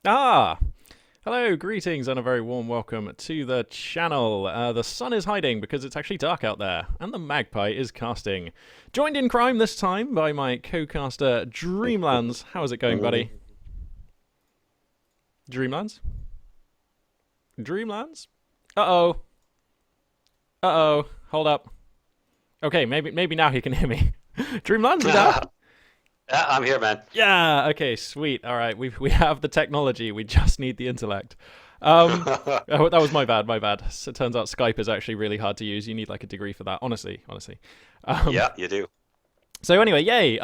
Ah! Hello, greetings, and a very warm welcome to the channel. The sun is hiding because it's actually dark out there, and the magpie is casting. Joined in crime this time by my co-caster, Dreamlands. How is it going, buddy? Dreamlands? Dreamlands? Uh-oh. Uh-oh. Hold up. Okay, maybe now he can hear me. Dreamlands, you there? Yeah, I'm here, man. Yeah, okay, sweet. All right, we have the technology. We just need the intellect. Oh, that was my bad. So it turns out Skype is actually really hard to use. You need like a degree for that, honestly. Yeah, you do. So anyway, yay.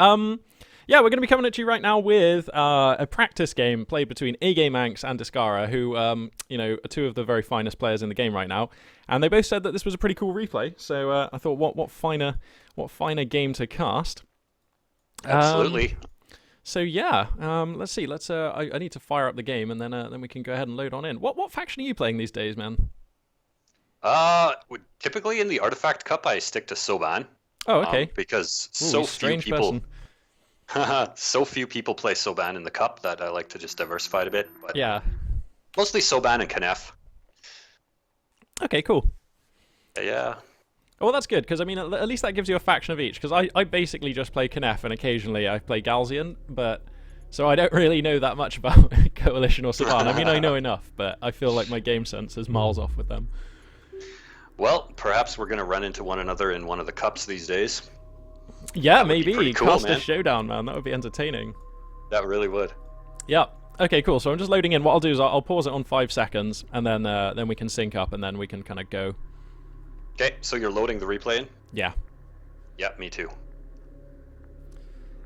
Yeah, we're going to be coming at you right now with a practice game played between AGameAnx and Descara, who, are two of the very finest players in the game right now. And they both said that this was a pretty cool replay. So I thought, what finer game to cast? Absolutely. So yeah, let's see. I need to fire up the game, and then we can go ahead and load on in. What faction are you playing these days, man? Typically in the Artifact Cup, I stick to Soban. Oh, okay. Because Ooh, so few people play Soban in the Cup that I like to just diversify it a bit. But yeah. Mostly Soban and Knef. Okay, cool. Yeah. Well, that's good, because, I mean, at least that gives you a faction of each, because I basically just play Knef, and occasionally I play Galzian, so I don't really know that much about Coalition or Savan. I mean, I know enough, but I feel like my game sense is miles off with them. Well, perhaps we're going to run into one another in one of the Cups these days. Yeah, maybe. Cool, Cast man. a showdown, man. That would be entertaining. That really would. Yeah. Okay, cool. So I'm just loading in. What I'll do is I'll pause it on 5 seconds, and then we can sync up, and then we can kind of go. Okay, so you're loading the replay in? Yeah. Yeah, me too.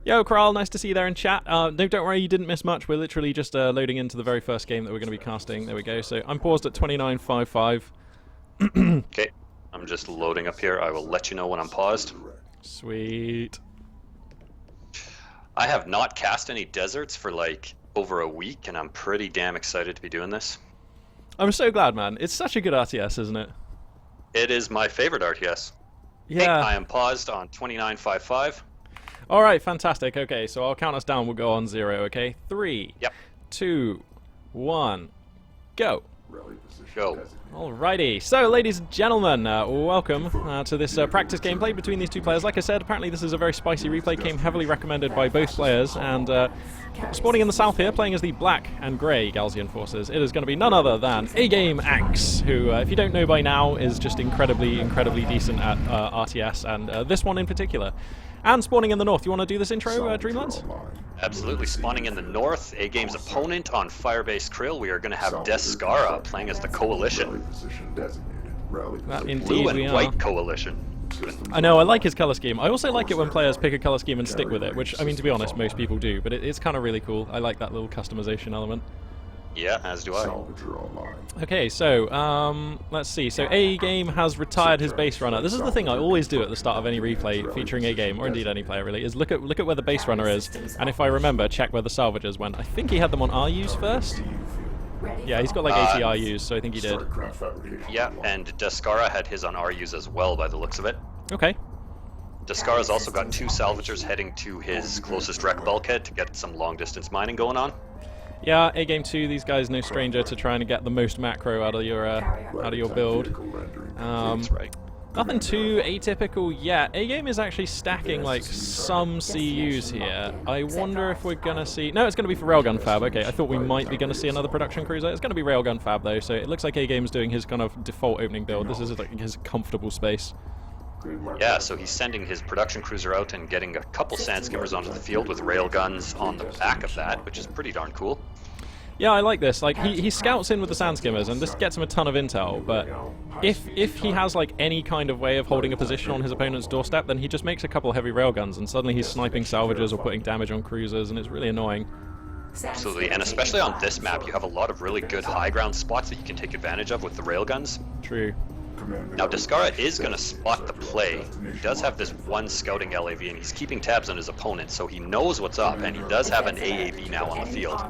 Yo, Kral, nice to see you there in chat. No, don't worry, you didn't miss much. We're literally just loading into the very first game that we're going to be casting. There we go. So I'm paused at 29:55. Okay, I'm just loading up here. I will let you know when I'm paused. Sweet. I have not cast any deserts for like over a week, and I'm pretty damn excited to be doing this. I'm so glad, man. It's such a good RTS, isn't it? It is my favorite RTS. Yeah. Hey, I am paused on 29:55. All right, fantastic. Okay, so I'll count us down. We'll go on 0, okay? 3, Yep. 2, 1, go. Go. Alrighty, so ladies and gentlemen, welcome to this practice gameplay between these two players. Like I said, apparently this is a very spicy replay, came heavily recommended by both players, and spawning in the south here, playing as the black and grey Galzian forces, it is going to be none other than AGameAnx, who, if you don't know by now, is just incredibly decent at RTS, and this one in particular. And spawning in the north. You want to do this intro, Dreamlands? Absolutely. Spawning in the north, A-Game's opponent on Firebase Krill, we are going to have Descara playing as the Coalition. That indeed Blue we and are. white Coalition. I know, I like his colour scheme. I also like it when players pick a colour scheme and stick with it, which, I mean, to be honest, most people do, but it's kind of really cool. I like that little customization element. Yeah, as do I. Okay, so, let's see. So A-Game has retired his base runner. This is the thing I always do at the start of any replay featuring A-Game, or indeed any player really, is look at where the base runner is, and if I remember, check where the salvages went. I think he had them on RUs first? Yeah, he's got like 80 RUs, so I think he did. Yeah, and Descara had his on RUs as well by the looks of it. Okay. Descara's also got 2 salvagers heading to his closest wreck bulkhead to get some long distance mining going on. Yeah, A-Game 2, these guys no stranger to trying to get the most macro out of your build. That's right. Nothing too atypical yet. A-Game is actually stacking like some CUs here. I wonder if we're gonna see... No, it's gonna be for Railgun Fab. Okay, I thought we might be gonna see another production cruiser. It's gonna be Railgun Fab though, so it looks like A-Game's doing his kind of default opening build. This is like his comfortable space. Yeah, so he's sending his production cruiser out and getting a couple sand skimmers onto the field with railguns on the back of that, which is pretty darn cool. Yeah, I like this. Like he scouts in with the sand skimmers, and this gets him a ton of intel. But if he has like any kind of way of holding a position on his opponent's doorstep, then he just makes a couple heavy railguns, and suddenly he's sniping salvagers or putting damage on cruisers, and it's really annoying. Absolutely, and especially on this map, you have a lot of really good high ground spots that you can take advantage of with the railguns. True. Now, Descara is going to spot the play. He does have this one scouting LAV, and he's keeping tabs on his opponent, so he knows what's up, and he does have an AAV now on the field.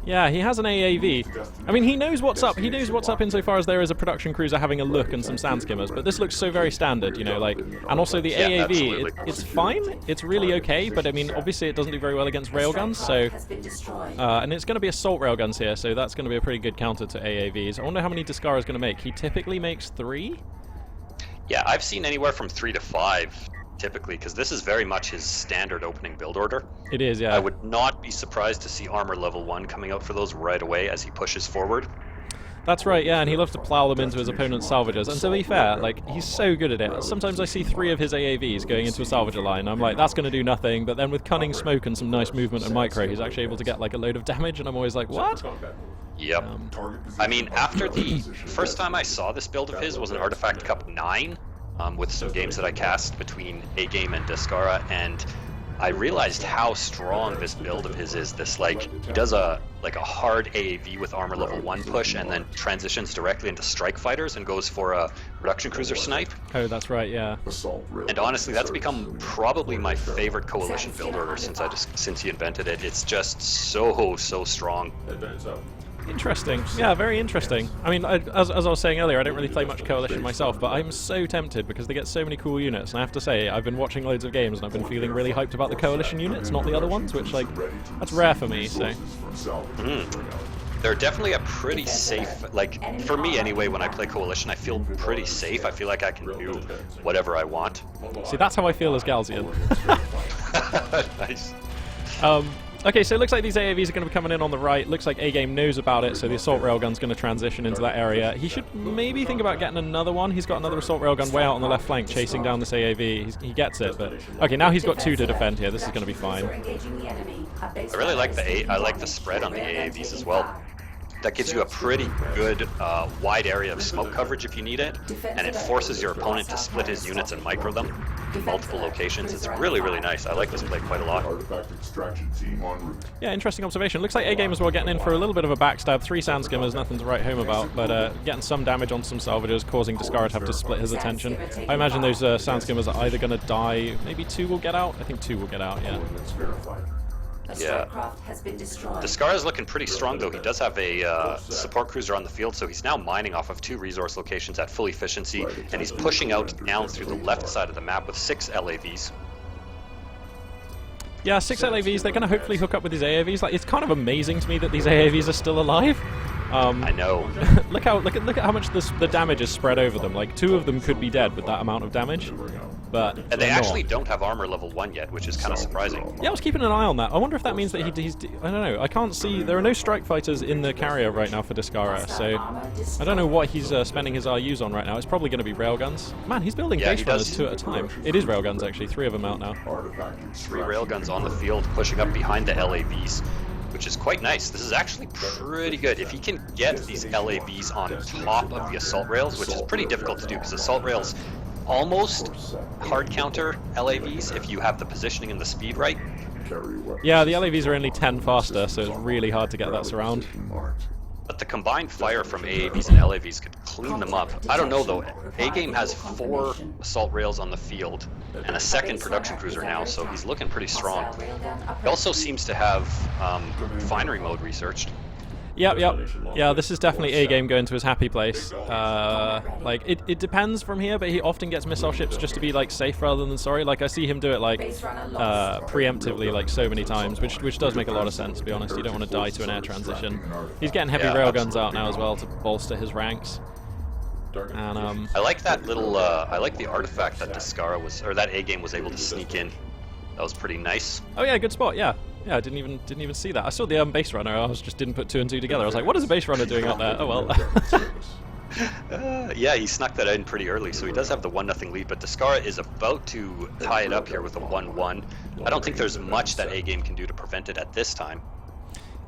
Yeah, he has an AAV. I mean, he knows what's up. He knows what's up insofar as there is a production cruiser having a look and some sand skimmers, but this looks so very standard, you know, like, and also the AAV, it's fine, it's really okay, but I mean, obviously it doesn't do very well against railguns, so, and it's going to be assault railguns here, so that's going to be a pretty good counter to AAVs. I wonder how many Descara is going to make. He typically makes 3? Yeah, I've seen anywhere from 3 to 5. Typically, because this is very much his standard opening build order. It is, yeah. I would not be surprised to see armor level 1 coming out for those right away as he pushes forward. That's right, yeah, and he loves to plow them into his opponent's salvagers. And to be fair, like, he's so good at it. Sometimes I see 3 of his AAVs going into a salvager line. I'm like, that's going to do nothing. But then with cunning smoke and some nice movement and micro, he's actually able to get like a load of damage. And I'm always like, what? Yep. I mean, after the first time I saw this build of his was an Artifact Cup 9. With some games that I cast between A-Game and Descara, and I realized how strong this build of his is. This, like, he does a hard AAV with armor level 1 push and then transitions directly into strike fighters and goes for a production cruiser snipe. Oh, that's right, yeah. And honestly, that's become probably my favorite coalition build order since he invented it. It's just so strong. Interesting. Yeah, very interesting. I mean, as I was saying earlier, I don't really play much Coalition myself, but I'm so tempted because they get so many cool units. And I have to say, I've been watching loads of games and I've been feeling really hyped about the Coalition units, not the other ones, which, like, that's rare for me, so... They're definitely a pretty safe, like, for me anyway, when I play Coalition, I feel pretty safe. I feel like I can do whatever I want. See, that's how I feel as Galzian. Nice. Okay, so it looks like these AAVs are going to be coming in on the right. Looks like A-Game knows about it, so the assault railgun's going to transition into that area. He should maybe think about getting another one. He's got another assault railgun way out on the left flank chasing down this AAV. He gets it, but... Okay, now he's got 2 to defend here. This is going to be fine. I really like the spread on the AAVs as well. That gives you a pretty good wide area of smoke coverage if you need it, and it forces your opponent to split his units and micro them in multiple locations. It's really nice. I like this play quite a lot. Yeah, interesting observation. Looks like A-Game as well getting in for a little bit of a backstab. 3 sand skimmers, nothing to write home about, but getting some damage on some salvagers, causing Descara to have to split his attention. I imagine those sand skimmers are either going to die, maybe 2 will get out? I think 2 will get out, yeah. Yeah. Descara's looking pretty strong, though. He does have a support cruiser on the field, so he's now mining off of 2 resource locations at full efficiency, and he's pushing out down through the left side of the map with 6 LAVs. Yeah, 6 LAVs. They're going to hopefully hook up with these AAVs. Like, it's kind of amazing to me that these AAVs are still alive. I know. look at how much the damage is spread over them. Like, 2 of them could be dead with that amount of damage. But and they actually don't have armor level 1 yet, which is kind of surprising. Yeah, I was keeping an eye on that. I wonder if that means that he's... I don't know. I can't see... There are no strike fighters in the carrier right now for Descara, so I don't know what he's spending his RUs on right now. It's probably going to be railguns. Man, he's building base runners 2 at a time. It is railguns, actually. 3 of them out now. 3 railguns on the field, pushing up behind the LAVs, which is quite nice. This is actually pretty good. If he can get these LAVs on top of the assault rails, which is pretty difficult to do, because assault rails almost hard counter LAVs if you have the positioning and the speed right. Yeah, the LAVs are only 10 faster, so it's really hard to get that surround. But the combined fire from AAVs and LAVs could clean them up. I don't know though. A-Game has 4 assault rails on the field and a 2nd production cruiser now, so he's looking pretty strong. He also seems to have refinery mode researched. Yep. Yeah, this is definitely A-Game going to his happy place. Like, it depends from here, but he often gets missile ships just to be, like, safe rather than sorry. Like, I see him do it, like, preemptively, like, so many times, which does make a lot of sense, to be honest. You don't want to die to an air transition. He's getting heavy railguns out now as well to bolster his ranks. And, I like that little, I like the artifact that Descara was, or that A-Game was able to sneak in. That was pretty nice. Oh yeah, good spot, yeah. Yeah, I didn't even see that. I saw the base runner. I just didn't put 2 and 2 together. I was like, what is a base runner doing out there? Oh well. Yeah, he snuck that in pretty early, so he does have the 1-0 lead. But Descara is about to tie it up here with a 1-1. I don't think there's much that A-Game can do to prevent it at this time.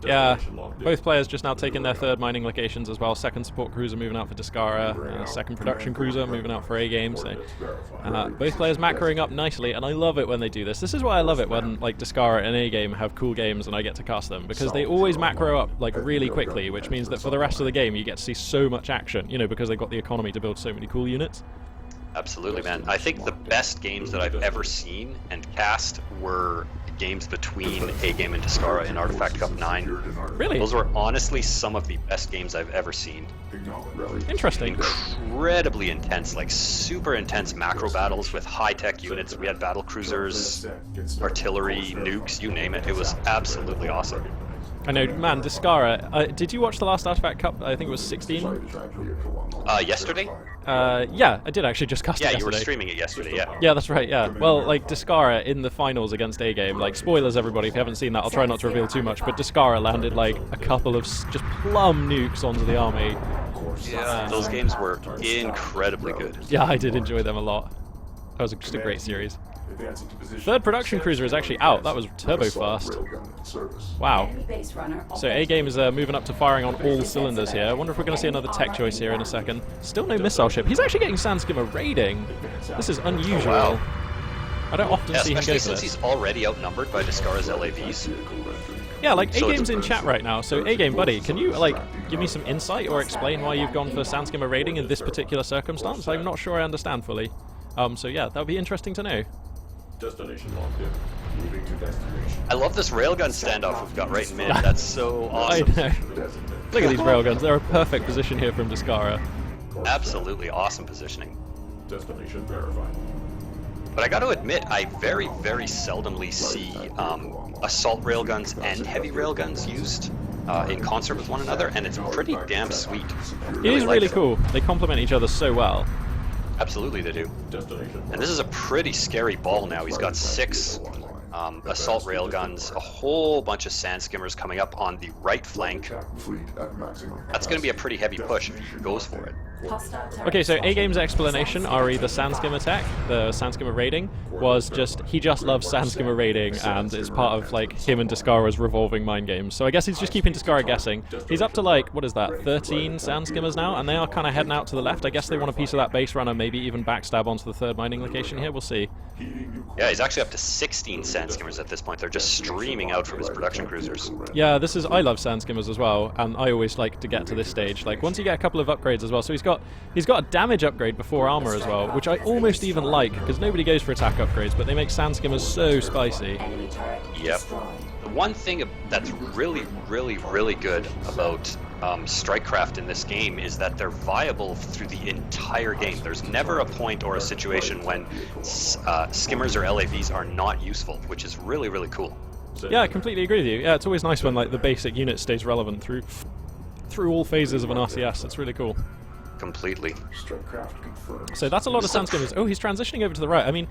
Yeah, both players just now taking their 3rd mining locations as well. 2nd support cruiser moving out for Descara, 2nd production cruiser moving out for A-Game. So both players macroing up nicely, and I love it when they do this. This is why I love it when like Descara and A-Game have cool games and I get to cast them, because they always macro up like really quickly, which means that for the rest of the game you get to see so much action, you know, because they've got the economy to build so many cool units. Absolutely, man. I think the best games that I've ever seen and cast were games between A-Game and Descara in Artifact Cup 9. Really? Those were honestly some of the best games I've ever seen. Interesting. Incredibly intense, like super intense macro battles with high-tech units. We had battle cruisers, artillery, nukes, you name it. It was absolutely awesome. I know, man, Descara. Did you watch the last Artifact Cup? I think it was 16? Yesterday? Yeah, I did actually just cast it yesterday. Yeah, you were streaming it yesterday, yeah. Yeah, that's right, yeah. Well, like, Descara in the finals against A-Game, like, spoilers everybody if you haven't seen that, I'll try not to reveal too much, but Descara landed, like, a couple of just plum nukes onto the army. Yeah, those games were incredibly good. Yeah, I did enjoy them a lot. That was just a great series. Third production cruiser is actually out. That was turbo fast. Wow. So A-Game is moving up to firing on all cylinders here. I wonder if we're going to see another tech choice here in a second. Still no missile ship. He's actually getting Sandskimmer raiding. This is unusual. Wow. I don't often see him go for this. Especially since he's already outnumbered by Descara's LAVs. Yeah, like, A-Game's in chat right now, so A-Game, buddy, can you, like, give me some insight or explain why you've gone for Sandskimmer raiding in this particular circumstance? I'm not sure I understand fully. So yeah, that would be interesting to know. Destination locked in. Moving to destination. I love this railgun standoff we've got right in mid. That's so awesome. I know. Look at these railguns. They're a perfect position here from Descara. Absolutely awesome positioning. Destination verified. But I got to admit, I very, very seldomly see assault railguns and heavy railguns used in concert with one another, and it's pretty damn sweet. It is really cool. They complement each other so well. Absolutely they do. And this is a pretty scary ball now. He's got 6 assault railguns, a whole bunch of Sandskimmers coming up on the right flank. That's going to be a pretty heavy push if he goes for it. Okay, so A-Game's explanation, re the Sandskimmer tech, the Sandskimmer raiding, was just, he just loves Sandskimmer raiding, and it's part of, like, him and Descara's revolving mind games. So I guess he's just keeping Descara guessing. He's up to, like, what is that, 13 Sandskimmers now, and they are kind of heading out to the left. I guess they want a piece of that base runner, maybe even backstab onto the third mining location here. We'll see. Yeah, he's actually up to 16 Sandskimmers at this point. They're just streaming out from his production cruisers. Yeah, this is, I love Sandskimmers as well, and I always like to get to this stage. Like, once you get a couple of upgrades as well, so he's got a damage upgrade before armor as well, which I almost even like, because nobody goes for attack upgrades, but they make Sandskimmers so spicy. Yep. The one thing that's really, really, really good about Strikecraft in this game is that they're viable through the entire game. There's never a point or a situation when skimmers or LAVs are not useful, which is really, really cool. Yeah, I completely agree with you. Yeah, it's always nice when, like, the basic unit stays relevant through all phases of an RCS. It's really cool. Completely. So that's a lot of Sandskimmers. Oh, he's transitioning over to the right. I mean,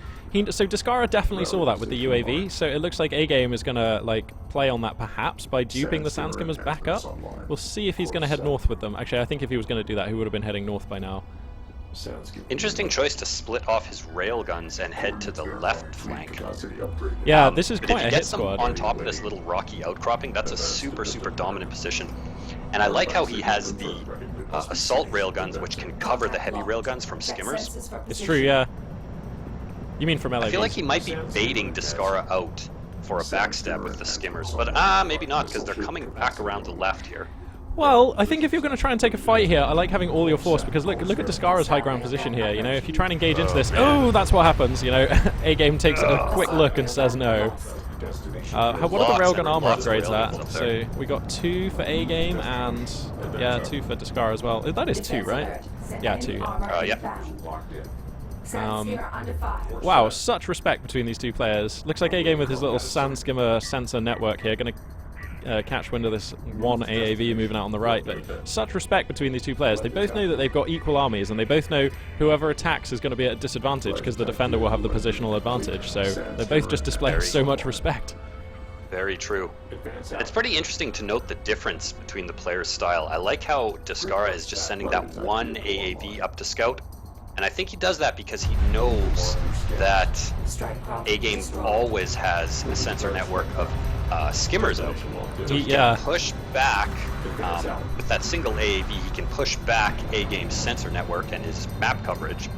so Descara definitely saw that with the UAV, so it looks like A-Game is going to, like, play on that perhaps by duping the Sandskimmers back up. We'll see if he's going to head north with them. Actually, I think if he was going to do that, he would have been heading north by now. Interesting choice to split off his railguns and head to the left flank. Yeah, this is quite a hit squad. squad. On top of this little rocky outcropping, that's a super, super dominant position. And I like how he has the assault railguns, which can cover the heavy railguns from skimmers. It's true, yeah. You mean from LAVs? I feel like he might be baiting Descara out for a backstab with the skimmers, but maybe not, because they're coming back around the left here. Well, I think if you're going to try and take a fight here, I like having all your force, because look at Descara's high ground position here, you know, if you try and engage into this, that's what happens, you know, A-Game takes a quick look and says no. What are the railgun armor upgrades at? So we got 2 for A-Game and, yeah, 2 for Descara as well. That is 2, right? Yeah, 2, yeah. Wow, such respect between these two players. Looks like A-Game with his little Sandskimmer sensor network here, going to catch wind of this one AAV moving out on the right, but such respect between these two players. They both know that they've got equal armies, and they both know whoever attacks is going to be at a disadvantage because the defender will have the positional advantage, so they're both just displaying so much respect. Very true. It's pretty interesting to note the difference between the players' style. I like how Descara is just sending that one AAV up to scout, and I think he does that because he knows that A-Game always has a sensor network of skimmers out. So he can push back, with that single AAV, he can push back A-Game's sensor network and his map coverage.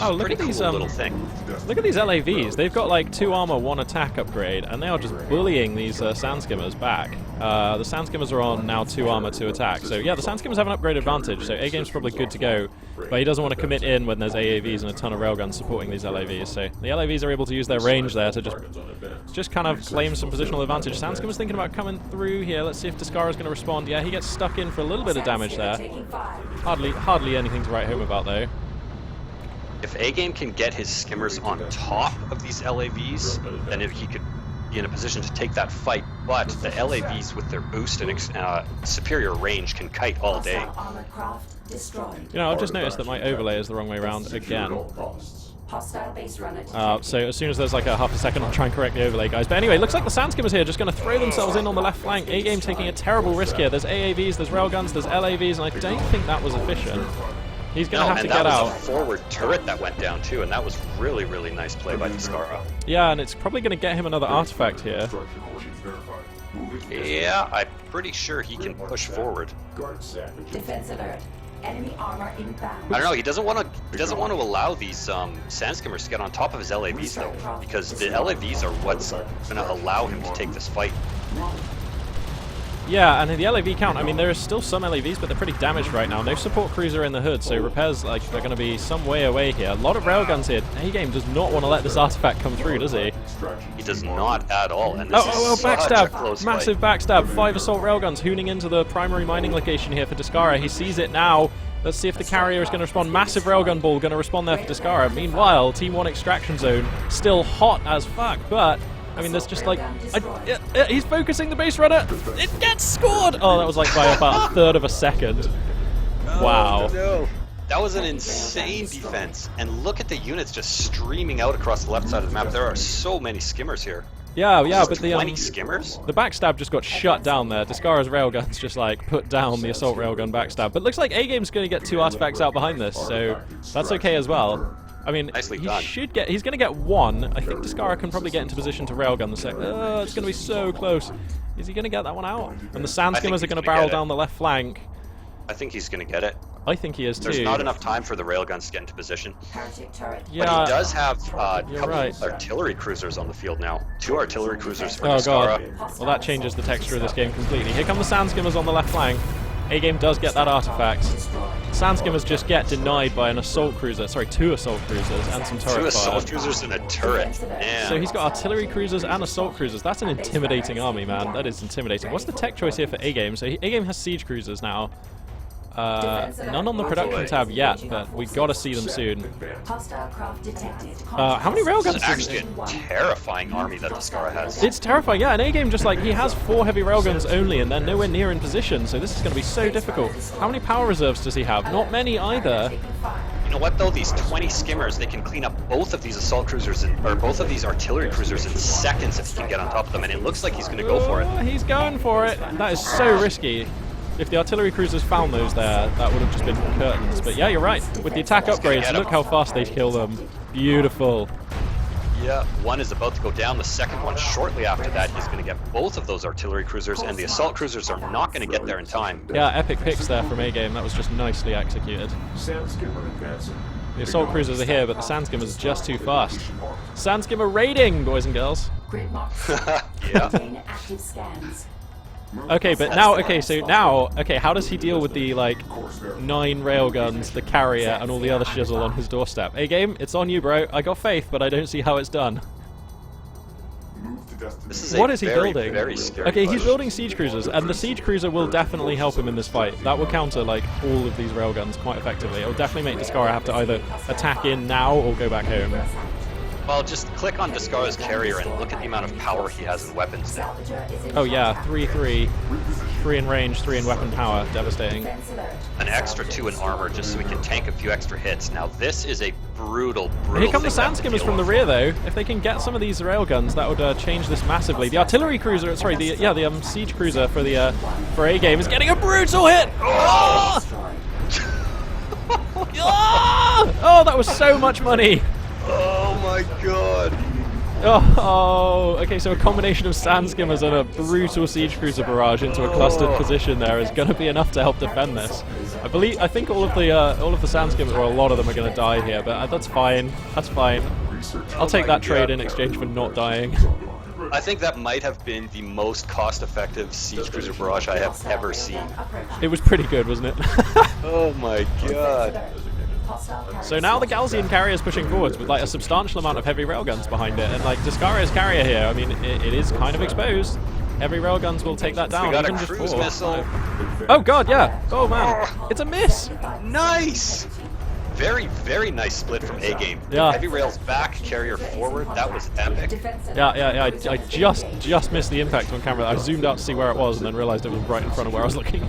is a pretty cool little thing. Look at these LAVs. They've got like 2 armor, 1 attack upgrade, and they are just bullying these sand skimmers back. The sand skimmers are on now 2 armor, 2 attack. So yeah, the sand skimmers have an upgrade advantage. So AGame's probably good to go, but he doesn't want to commit in when there's AAVs and a ton of railguns supporting these LAVs. So the LAVs are able to use their range there to just kind of claim some positional advantage. Sand skimmer's thinking about coming through here. Let's see if Descara's going to respond. Yeah, he gets stuck in for a little bit of damage there. Hardly anything to write home about though. If A-Game can get his skimmers on top of these LAVs, then he could be in a position to take that fight, but the LAVs with their boost and superior range can kite all day. You know, I've just noticed that my overlay is the wrong way around again. So as soon as there's like a half a second, I'll try and correct the overlay, guys. But anyway, looks like the sand skimmers here just going to throw themselves in on the left flank. A-Game taking a terrible risk here. There's AAVs, there's railguns, there's LAVs, and I don't think that was efficient. He's going to have to get out. And that was a forward turret that went down too, and that was really, really nice play by Descara. Yeah, and it's probably going to get him another artifact here. Yeah, I'm pretty sure he can push forward. Defense alert. Enemy armor inbound. I don't know. He doesn't want to allow these sand skimmers to get on top of his LAVs though, because the LAVs are what's going to allow him to take this fight. Yeah, and the LAV count, I mean, there are still some LAVs, but they're pretty damaged right now. No support cruiser in the hood, so repairs, like, they're going to be some way away here. A lot of railguns here. A-Game does not want to let this artifact come through, does he? He does not at all. And this is backstab! Massive backstab. 5 assault railguns hooning into the primary mining location here for Descara. He sees it now. Let's see if the carrier is going to respond. Massive railgun ball going to respond there for Descara. Meanwhile, Team 1 extraction zone still hot as fuck, but I mean, there's just like... he's focusing the base runner! It gets scored! Oh, that was like by about a third of a second. Wow. No. That was an insane defense. And look at the units just streaming out across the left side of the map. There are so many skimmers here. Yeah, but the 20 skimmers? The backstab just got shut down there. Descara's railguns just like put down the assault railgun backstab. But looks like A-Game's going to get 2 artifacts out behind this, so that's okay as well. I mean, he's going to get 1. I think Descara can probably get into position to railgun the second. It's going to be so close. Is he going to get that one out? And the sand skimmers are going to barrel down the left flank. I think he's going to get it. I think he is too. There's not enough time for the railguns to get into position. Yeah, but he does have a couple of artillery cruisers on the field now. 2 artillery cruisers for Descara. God. Well, that changes the texture of this game completely. Here come the sand skimmers on the left flank. A-Game does get that artifact. Sand skimmers just get denied by an assault cruiser. Sorry, 2 assault cruisers and some turret 2 assault fire. cruisers and a turret. Man. So he's got artillery cruisers and assault cruisers. That's an intimidating army, man. That is intimidating. What's the tech choice here for A-Game? So A-Game has siege cruisers now. None on the production tab yet, but we gotta see them soon. How many railguns? This is actually a terrifying army that Descara has. It's terrifying, yeah. And A-Game just like, he has 4 heavy railguns only, and they're nowhere near in position, so this is gonna be so difficult. How many power reserves does he have? Not many either. You know what though? These 20 skimmers, they can clean up both of these assault cruisers, or both of these artillery cruisers in seconds if he can get on top of them, and it looks like he's gonna go for it. He's going for it. That is so risky. If the artillery cruisers found those there, that would have just been curtains. But yeah, you're right. With the attack upgrades, look how fast they kill them. Beautiful. Yeah, 1 is about to go down. The second one, shortly after that, he's going to get both of those artillery cruisers, and the assault cruisers are not going to get there in time. Yeah, epic picks there from A-Game. That was just nicely executed. The assault cruisers are here, but the sand skimmers are just too fast. Sand skimmer raiding, boys and girls. Yeah. Okay, but now, how does he deal with the, like, 9 railguns, the carrier, and all the other shizzle on his doorstep? A-Game, it's on you, bro. I got faith, but I don't see how it's done. What is he building? Very scary okay, he's building siege cruisers, and the siege cruiser will definitely help him in this fight. That will counter, like, all of these railguns quite effectively. It will definitely make Descara have to either attack in now or go back home. Well, just click on Descara's carrier and look at the amount of power he has in weapons now. Oh yeah, 3 in range, 3 in weapon power, devastating. An extra 2 in armor just so he can tank a few extra hits. Now this is a brutal Here come the sand skimmers from the rear though. If they can get some of these railguns, that would change this massively. The artillery cruiser, sorry, the siege cruiser for the for A-Game is getting a brutal hit. Oh! Oh, that was so much money. Oh my god. Oh, okay, so a combination of sand skimmers and a brutal siege cruiser barrage into a clustered position there is going to be enough to help defend this. I think all of the sand skimmers, or a lot of them, are going to die here, but that's fine. That's fine. I'll take that trade in exchange for not dying. I think that might have been the most cost-effective siege cruiser barrage I have ever seen. It was pretty good, wasn't it? Oh my god. So now the Galzian carrier is pushing forwards with like a substantial amount of heavy railguns behind it, and like Descara's carrier here, I mean, it is kind of exposed. Heavy railguns will take that down. We got even a just cruise 4. missile. Oh god, yeah. Oh man, it's a miss. Nice! Very, very nice split from A-Game. Yeah. Heavy rails back, carrier forward. That was epic. Yeah. I just missed the impact on camera. I zoomed out to see where it was, and then realized it was right in front of where I was looking.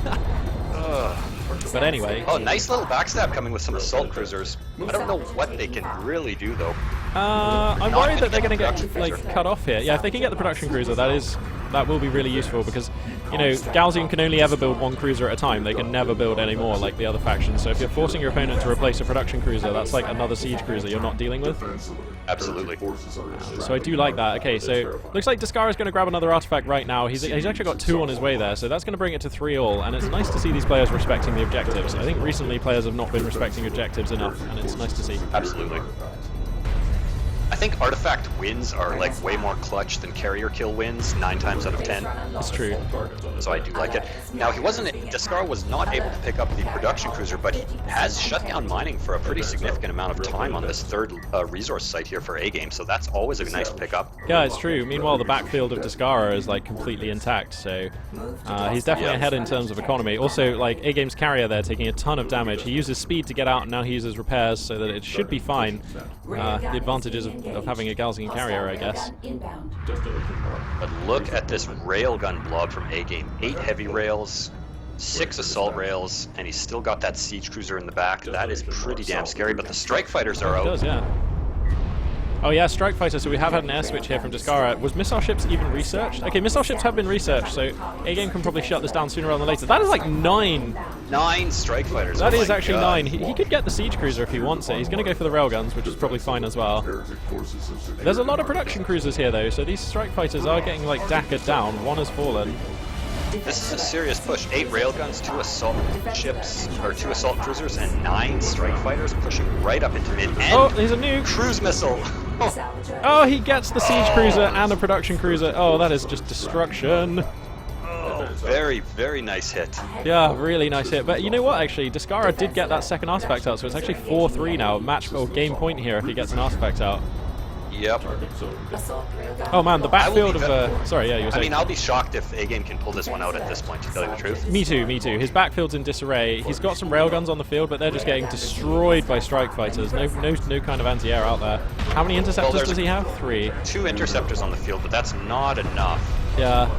But anyway. Oh, nice little backstab coming with some assault cruisers. I don't know what they can really do though. I'm worried that they're going to get like cut off here. Yeah, if they can get the production cruiser, that will be really useful because, you know, Galzian can only ever build one cruiser at a time. They can never build any more like the other factions. So if you're forcing your opponent to replace a production cruiser, that's like another siege cruiser you're not dealing with. Absolutely. So I do like that. Okay, so looks like Descara's going to grab another artifact right now. He's actually got 2 on his way there, so that's going to bring it to 3-all. And it's nice to see these players respecting the objectives. I think recently players have not been respecting objectives enough, and it's nice to see. Absolutely. I think artifact wins are like way more clutch than carrier kill wins 9 times out of 10. It's true. So I do like it. Now Descara was not able to pick up the production cruiser, but he has shut down mining for a pretty significant amount of time on this 3rd resource site here for A-Game, so that's always a nice pickup. Yeah, it's true. Meanwhile, the backfield of Descara is like completely intact, so he's definitely ahead in terms of economy. Also, like A-Game's carrier there taking a ton of damage. He uses speed to get out, and now he uses repairs, so that it should be fine. The advantages of having a Galzian carrier, I guess. But look at this railgun blob from A-Game. 8 heavy rails, 6 assault rails, and he's still got that siege cruiser in the back. That is pretty damn scary, but the strike fighters are out. It does, yeah. Oh yeah, strike fighter, so we have had an air switch here from Descara. Was missile ships even researched? Okay, missile ships have been researched, so A-Game can probably shut this down sooner rather than later. That is like 9! 9 strike fighters. That is actually 9. He could get the siege cruiser if he wants it. He's going to go for the railguns, which is probably fine as well. There's a lot of production cruisers here though, so these strike fighters are getting like dackered down. 1 has fallen. This is a serious push. 8 railguns, 2 assault ships, or 2 assault cruisers, and 9 strike fighters pushing right up into mid. And oh, there's a nuke! Cruise missile! Oh, he gets the siege cruiser and a production cruiser. Oh, that is just destruction. Oh, very, very nice hit. Yeah, really nice hit. But you know what, actually, Descara did get that second artifact out, so it's actually 4-3 now. Match or game point here if he gets an artifact out. Yep. Oh man, the backfield of... sorry, yeah, you were saying. I mean, I'll be shocked if A-Game can pull this one out at this point, to tell you the truth. Me too. His backfield's in disarray. He's got some railguns on the field, but they're just getting destroyed by strike fighters. No kind of anti-air out there. How many interceptors does he have? 3. 2 interceptors on the field, but that's not enough. Yeah.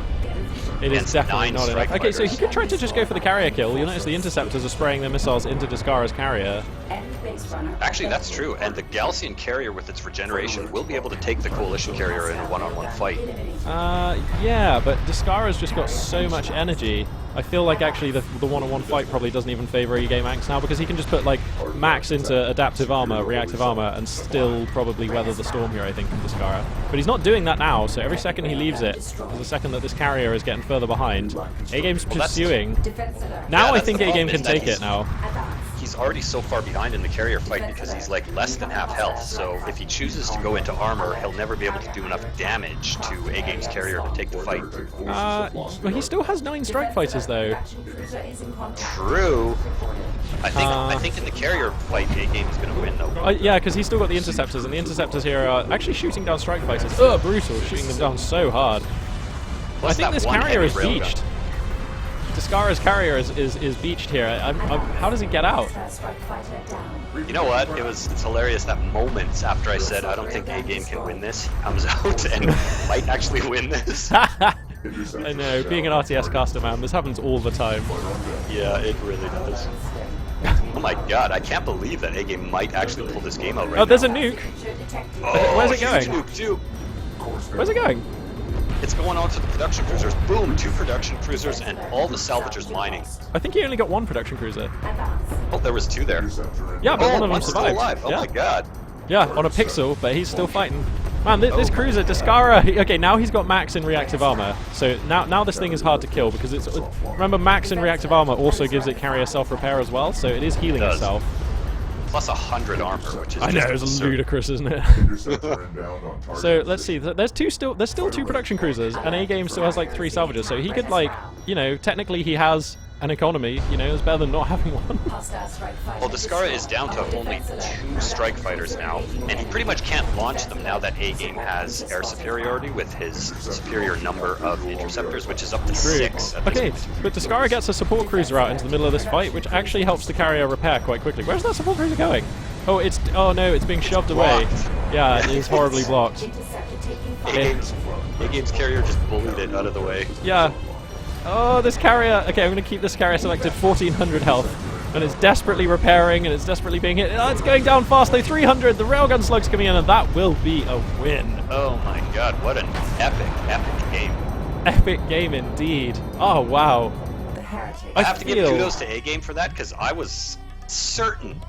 It is definitely 9 not enough. Okay, fighters. so he could try to just go for the carrier kill. You'll notice the interceptors are spraying their missiles into Descara's carrier. Actually, that's true, and the Galzian carrier with its regeneration will be able to take the coalition carrier in a one-on-one fight. Yeah, but Descara's just got so much energy. I feel like actually the one-on-one fight probably doesn't even favor AGameAnx now, because he can just put like max into adaptive armor, reactive armor, and still probably weather the storm here, I think, from Descara. But he's not doing that now, so every second he leaves it is the second that this carrier is getting further behind. A-Game's pursuing. Now I think A-Game can take it now. He's already so far behind in the carrier fight because he's like less than half health, so if he chooses to go into armor, he'll never be able to do enough damage to A-Game's carrier to take the fight. Well, he still has 9 strike fighters though. True. I think in the carrier fight, A-Game is going to win though. Yeah, because he's still got the interceptors, and the interceptors here are actually shooting down strike fighters. Ugh, brutal, shooting them down so hard. Plus I think this carrier is railgun. beached. Descara's carrier is beached here. How does he get out? You know what? It's hilarious that moments after I said I don't think A-Game can win this, he comes out and might actually win this. I know, being an RTS caster, man, this happens all the time. Yeah, it really does. Oh my god, I can't believe that A-Game might actually pull this game out right now. Oh, there's a nuke. Oh, Where's it going? huge nuke too. Where's it going? It's going on to the production cruisers. Boom, 2 production cruisers and all the salvagers mining. I think he only got 1 production cruiser. Oh, there was 2 there. Yeah, but one of them one's survived. still alive. Oh yeah. my god. Yeah, on a pixel, but he's still fighting. Man, this cruiser, Descara, okay, now he's got max in reactive armor. So now this thing is hard to kill because it's... Remember, max in reactive armor also gives it carrier self-repair as well, so it is healing itself. Plus 100 armor, which is I know, just it's absurd. ludicrous, isn't it? Interceptor inbound on target. So let's see. There's still 2 production cruisers, and A-Game still has like 3 salvagers. So he could like, you know, technically he has an economy. You know, it's better than not having one. Well, Descara is down to only 2 strike fighters now, and he pretty much can't launch them now that A-Game has air superiority with his superior number of interceptors, which is up to 6. At Okay, this point. but Descara gets a support cruiser out into the middle of this fight, which actually helps the carrier repair quite quickly. Where's that support cruiser going? Oh, oh no, it's being shoved away. Blocked. Yeah, it is horribly blocked. A-Game's carrier just bullied it out of the way. Yeah. Oh, this carrier. Okay, I'm going to keep this carrier selected. 1400 health. And it's desperately repairing, and it's desperately being hit. Oh, it's going down fast, though. 300. The railgun slug's coming in, and that will be a win. Oh my god, what an epic game. Epic game indeed. Oh, wow. I have to give kudos to A-Game for that, because I was certain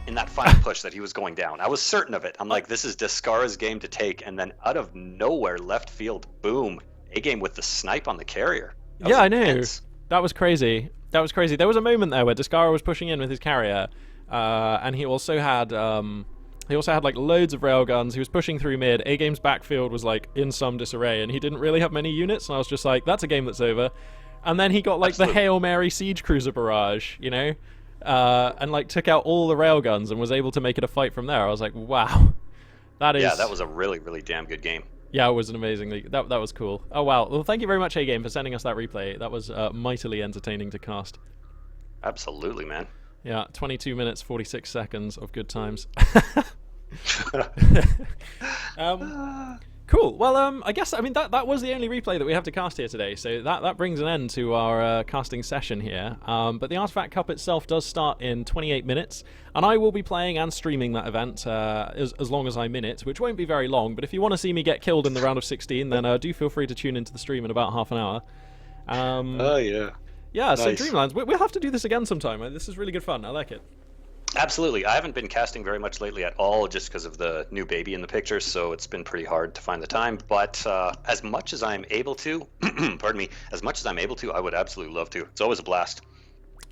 in that final push that he was going down. I was certain of it. I'm like, this is Descara's game to take, and then out of nowhere, left field, boom. A-Game with the snipe on the carrier. Yeah, I know. That was crazy. That was crazy. There was a moment there where Descara was pushing in with his carrier, and he also had like loads of railguns. He was pushing through mid. A-Game's backfield was like in some disarray, and he didn't really have many units. And I was just like, that's a game that's over. And then he got like the Hail Mary siege cruiser barrage, you know, and like took out all the railguns and was able to make it a fight from there. I was like, wow, that is. Yeah, that was a really, really damn good game. Yeah, it was an amazingly... That was cool. Oh, wow. Well, thank you very much, A-Game, for sending us that replay. That was mightily entertaining to cast. Absolutely, man. Yeah, 22 minutes, 46 seconds of good times. Cool. Well, I guess, I mean, that was the only replay that we have to cast here today, so that brings an end to our casting session here. But the Artifact Cup itself does start in 28 minutes, and I will be playing and streaming that event as long as I'm in it, which won't be very long, but if you want to see me get killed in the round of 16, then do feel free to tune into the stream in about half an hour. Oh, yeah. Yeah, Nice. So Dreamlands, we'll have to do this again sometime. This is really good fun. I like it. Absolutely. I haven't been casting very much lately at all just because of the new baby in the picture, so it's been pretty hard to find the time. But as much as I'm able to, pardon me, as much as I'm able to, I would absolutely love to. It's always a blast.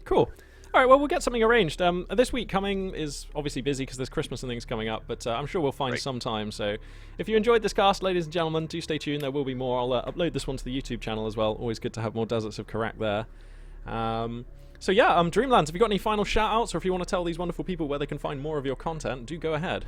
Cool. All right, well, we'll get something arranged. This week coming is obviously busy because there's Christmas and things coming up, but I'm sure we'll find some time. So if you enjoyed this cast, ladies and gentlemen, do stay tuned. There will be more. I'll upload this one to the YouTube channel as well. Always good to have more Deserts of Karak there. So yeah, Dreamlands, have you got any final shout-outs, or if you want to tell these wonderful people where they can find more of your content, do go ahead.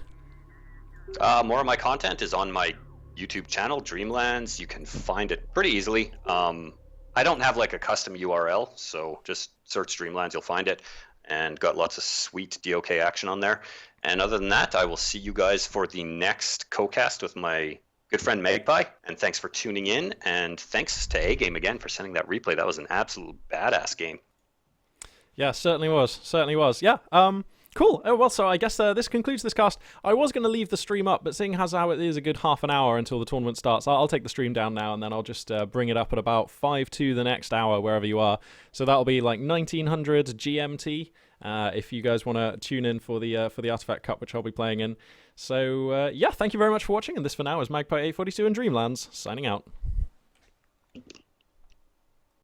More of my content is on my YouTube channel, Dreamlands. You can find it pretty easily. I don't have like a custom URL, so just search Dreamlands, you'll find it, and got lots of sweet DOK action on there. And other than that, I will see you guys for the next co-cast with my good friend Magpie, and thanks for tuning in, and thanks to A-Game again for sending that replay. That was an absolute badass game. Yeah, certainly was. Certainly was. Yeah. Cool. Oh, well, so I guess this concludes this cast. I was going to leave the stream up, but seeing as how it is a good half an hour until the tournament starts, I'll take the stream down now, and then I'll just bring it up at about 5 to the next hour, wherever you are. So that'll be like 1900 GMT, if you guys want to tune in for the Artifact Cup, which I'll be playing in. So, yeah, thank you very much for watching, and this for now is Magpie842 and Dreamlands, signing out.